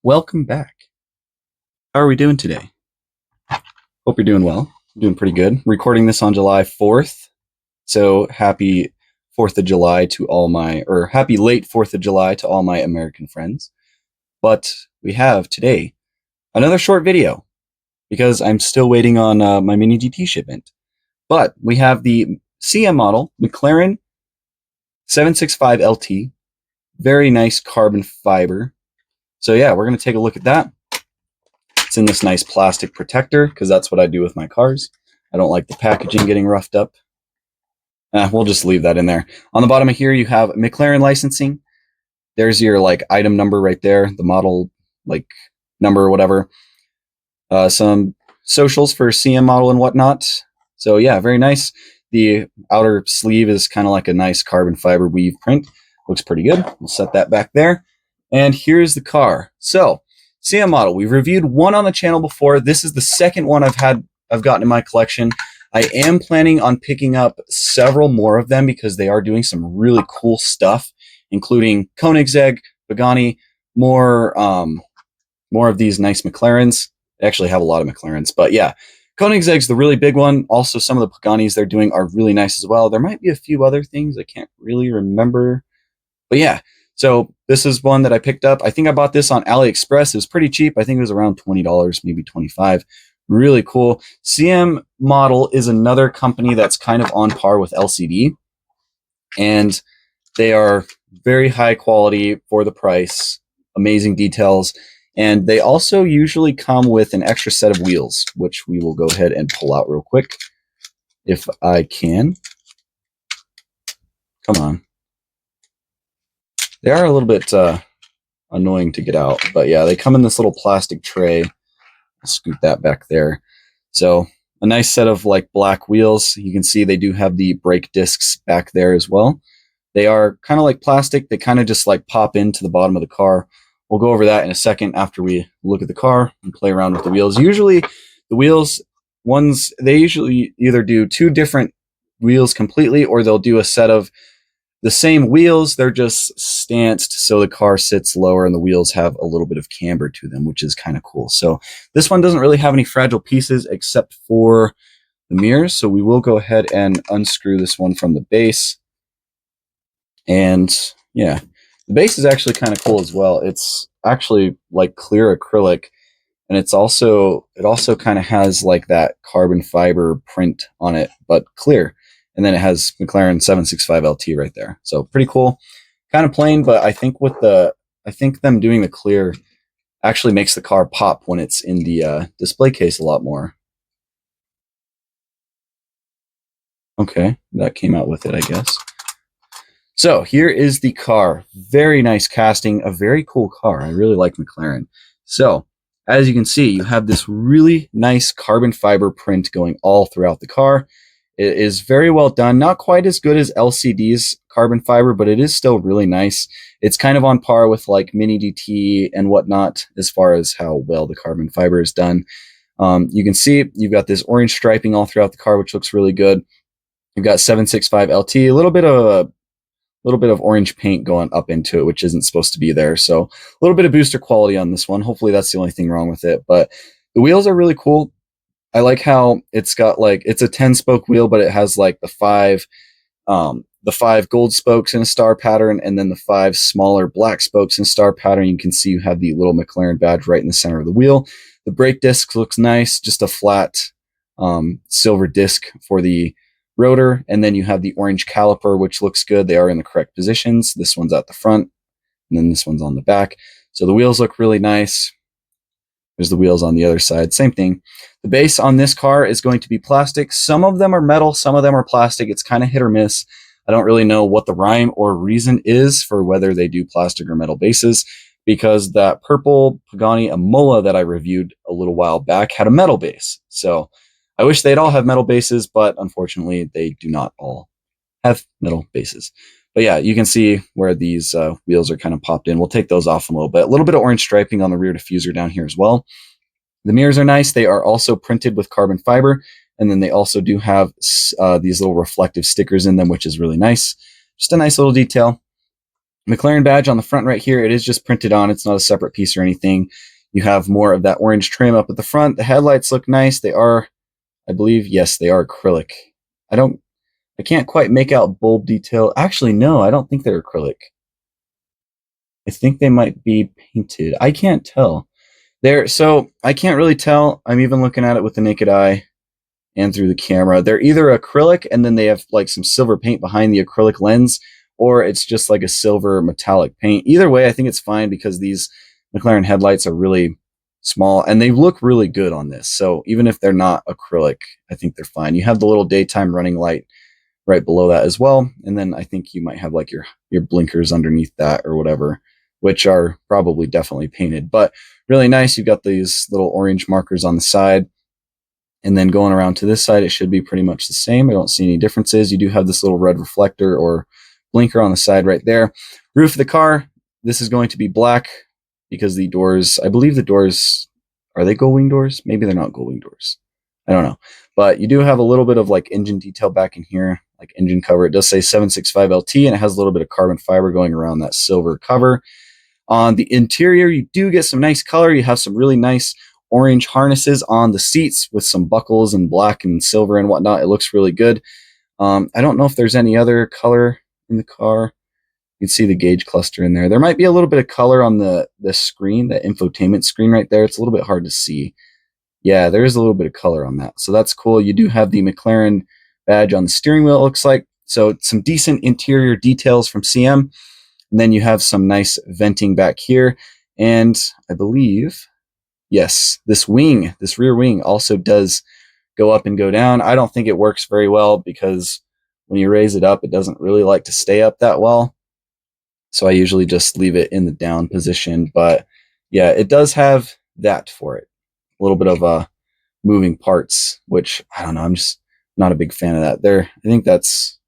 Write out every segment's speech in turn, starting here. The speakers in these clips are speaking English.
Welcome back. How are we doing today? Hope you're doing well. I'm doing pretty good. Recording this on July 4th. So happy 4th of July to all my, or happy late 4th of July to all my American friends. But we have today another short video because I'm still waiting on my Mini GT shipment. But we have the CM model, McLaren 765LT. Very nice carbon fiber. So yeah, we're going to take a look at that. It's in this nice plastic protector because that's what I do with my cars. I don't like the packaging getting roughed up. We'll just leave that in there. On the bottom of here, you have McLaren licensing. There's your item number right there, the model number or whatever. Some socials for CM model and whatnot. So yeah, very nice. The outer sleeve is kind of like a nice carbon fiber weave print. Looks pretty good. We'll set that back there. And here's the car. So CM model, we've reviewed one on the channel before. This is the second one I've gotten in my collection. I am planning on picking up several more of them because they are doing some really cool stuff, including Koenigsegg, Pagani, more of these nice McLarens. They actually have a lot of McLarens, but yeah, Koenigsegg's the really big one. Also, some of the Paganis they're doing are really nice as well. There might be a few other things I can't really remember, but yeah. So this is one that I picked up. I think I bought this on AliExpress. It was pretty cheap. I think it was around $20, maybe $25. Really cool. CM model is another company that's kind of on par with LCD. And they are very high quality for the price. Amazing details. And they also usually come with an extra set of wheels, which we will go ahead and pull out real quick. If I can. Come on. They are a little bit annoying to get out, but yeah, they come in this little plastic tray. I'll scoot that back there. So a nice set of black wheels. You can see they do have the brake discs back there as well. They are kind of like plastic. They kind of just pop into the bottom of the car. We'll go over that in a second after we look at the car and play around with the wheels. Usually the wheels, they usually either do two different wheels completely, or they'll do a set of the same wheels. They're just stanced so the car sits lower and the wheels have a little bit of camber to them, which is kind of cool. So this one doesn't really have any fragile pieces except for the mirrors. So we will go ahead and unscrew this one from the base. And yeah, the base is actually kind of cool as well. It's actually clear acrylic, and it also kind of has that carbon fiber print on it, but clear. And then it has McLaren 765LT right there. So pretty cool. Kind of plain, but I think them doing the clear actually makes the car pop when it's in the display case a lot more. Okay, that came out with it, I guess. So here is the car. Very nice casting, a very cool car. I really like McLaren. So as you can see, you have this really nice carbon fiber print going all throughout the car. It is very well done. Not quite as good as LCD's carbon fiber, but it is still really nice. It's kind of on par with Mini GT and whatnot as far as how well the carbon fiber is done. You can see you've got this orange striping all throughout the car, which looks really good. You've got 765LT, a little bit of orange paint going up into it, which isn't supposed to be there. So a little bit of booster quality on this one. Hopefully that's the only thing wrong with it. But the wheels are really cool. I like how it's got it's a 10-spoke wheel, but it has the five gold spokes in a star pattern, and then the 5 smaller black spokes in star pattern. You can see you have the little McLaren badge right in the center of the wheel. The brake disc looks nice, just a flat silver disc for the rotor, and then you have the orange caliper, which looks good. They are in the correct positions. This one's at the front, and then this one's on the back. So the wheels look really nice. There's the wheels on the other side. Same thing. The base on this car is going to be plastic. Some of them are metal. Some of them are plastic. It's kind of hit or miss. I don't really know what the rhyme or reason is for whether they do plastic or metal bases, because that purple Pagani Amola that I reviewed a little while back had a metal base. So I wish they'd all have metal bases, but unfortunately they do not all have metal bases. But yeah, you can see where these wheels are kind of popped in. We'll take those off in a little bit. A little bit of orange striping on the rear diffuser down here as well. The mirrors are nice. They are also printed with carbon fiber. And then they also do have these little reflective stickers in them, which is really nice. Just a nice little detail. McLaren badge on the front right here. It is just printed on. It's not a separate piece or anything. You have more of that orange trim up at the front. The headlights look nice. They are, I believe, yes, they are acrylic. I can't quite make out bulb detail. Actually, no, I don't think they're acrylic. I think they might be painted. I can't tell. So I can't really tell. I'm even looking at it with the naked eye and through the camera. They're either acrylic and then they have like some silver paint behind the acrylic lens, or it's just like a silver metallic paint. Either way, I think it's fine because these McLaren headlights are really small and they look really good on this. So even if they're not acrylic, I think they're fine. You have the little daytime running light right below that as well. And then I think you might have like your blinkers underneath that or whatever, which are probably definitely painted, but really nice. You've got these little orange markers on the side. And then going around to this side, it should be pretty much the same. I don't see any differences. You do have this little red reflector or blinker on the side right there. Roof of the car, this is going to be black because the doors, I believe the doors, are they gull wing doors? Maybe they're not gull wing doors. I don't know. But you do have a little bit of like engine detail back in here, like engine cover. It does say 765LT and it has a little bit of carbon fiber going around that silver cover. On the interior, you do get some nice color. You have some really nice orange harnesses on the seats with some buckles and black and silver and whatnot. It looks really good. I don't know if there's any other color in the car. You can see the gauge cluster in there. There might be a little bit of color on the screen, the infotainment screen right there. It's a little bit hard to see. Yeah, there is a little bit of color on that. So that's cool. You do have the McLaren badge on the steering wheel, it looks like. So some decent interior details from CM. And then you have some nice venting back here. And I believe, yes, this rear wing also does go up and go down. I don't think it works very well because when you raise it up, it doesn't really like to stay up that well. So I usually just leave it in the down position. But yeah, it does have that for it. A little bit of moving parts, which I don't know. I'm just not a big fan of that. I think that's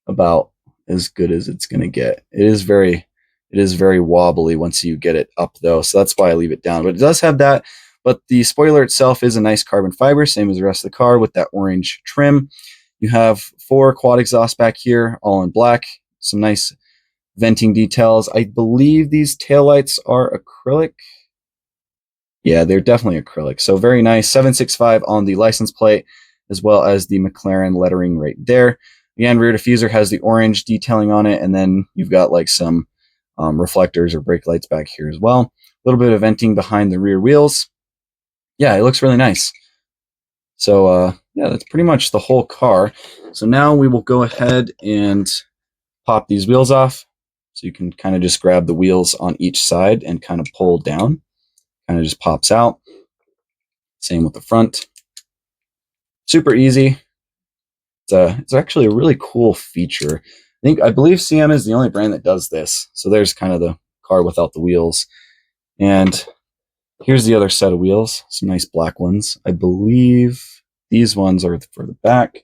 about as good as it's going to get. It is very wobbly once you get it up though. So that's why I leave it down, but it does have that. But the spoiler itself is a nice carbon fiber, same as the rest of the car with that orange trim. You have 4 quad exhausts back here, all in black. Some nice venting details. I believe these taillights are acrylic. Yeah, they're definitely acrylic. So very nice. 765 on the license plate, as well as the McLaren lettering right there. Again, rear diffuser has the orange detailing on it, and then you've got like some reflectors or brake lights back here as well. A little bit of venting behind the rear wheels. Yeah, it looks really nice. So yeah, that's pretty much the whole car. So now we will go ahead and pop these wheels off. So you can kind of just grab the wheels on each side and kind of pull down. Kind of just pops out. Same with the front. Super easy. It's actually a really cool feature. I believe CM is the only brand that does this. So there's kind of the car without the wheels. And here's the other set of wheels, some nice black ones. I believe these ones are for the back.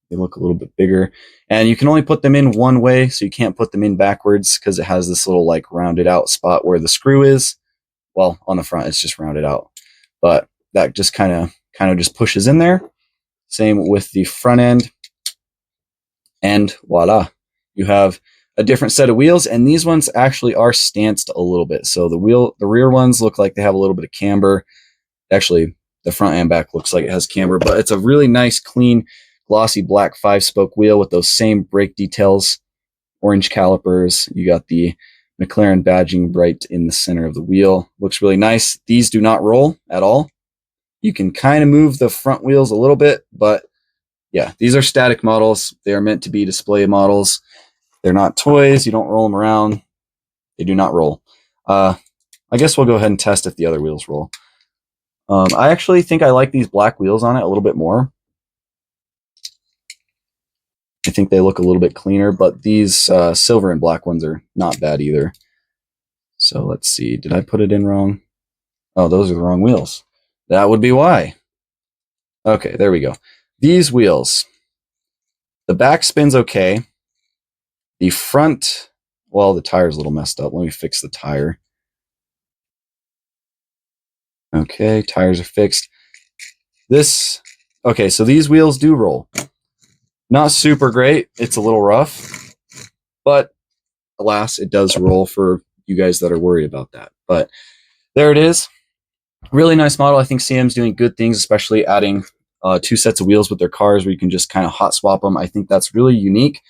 They look a little bit bigger. And you can only put them in one way, so you can't put them in backwards because it has this little like rounded out spot where the screw is. Well, on the front, it's just rounded out. But that just kind of just pushes in there. Same with the front end. And voila, you have a different set of wheels, and these ones actually are stanced a little bit. So the rear ones look like they have a little bit of camber. Actually, the front and back looks like it has camber, but it's a really nice, clean, glossy black 5-spoke wheel with those same brake details, orange calipers. You got the McLaren badging right in the center of the wheel. Looks really nice. These do not roll at all. You can kind of move the front wheels a little bit, but yeah, these are static models. They are meant to be display models. They're not toys. You don't roll them around. They do not roll. I guess we'll go ahead and test if the other wheels roll. I actually think I like these black wheels on it a little bit more. I think they look a little bit cleaner, but these silver and black ones are not bad either. So let's see. Did I put it in wrong? Oh, those are the wrong wheels. That would be why. Okay, there we go. These wheels. The back spin's okay. The front, well, the tire's a little messed up. Let me fix the tire. Okay, tires are fixed. Okay, so these wheels do roll. Not super great. It's a little rough, but alas, it does roll for you guys that are worried about that. But there it is. Really nice model. I think CM's doing good things, especially adding 2 sets of wheels with their cars where you can just kind of hot swap them. I think that's really unique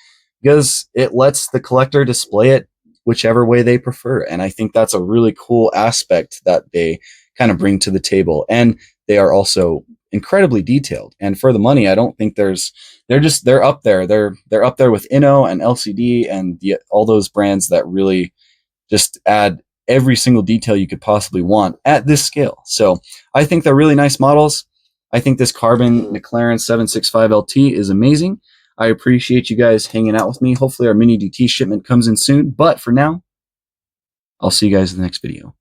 because it lets the collector display it whichever way they prefer. And I think that's a really cool aspect that they kind of bring to the table. And they are also incredibly detailed. And for the money, I don't think they're up there. They're up there with Inno and LCD and all those brands that really just add every single detail you could possibly want at this scale. So I think they're really nice models. I think this carbon McLaren 765LT is amazing. I appreciate you guys hanging out with me. Hopefully our mini DT shipment comes in soon. But for now, I'll see you guys in the next video.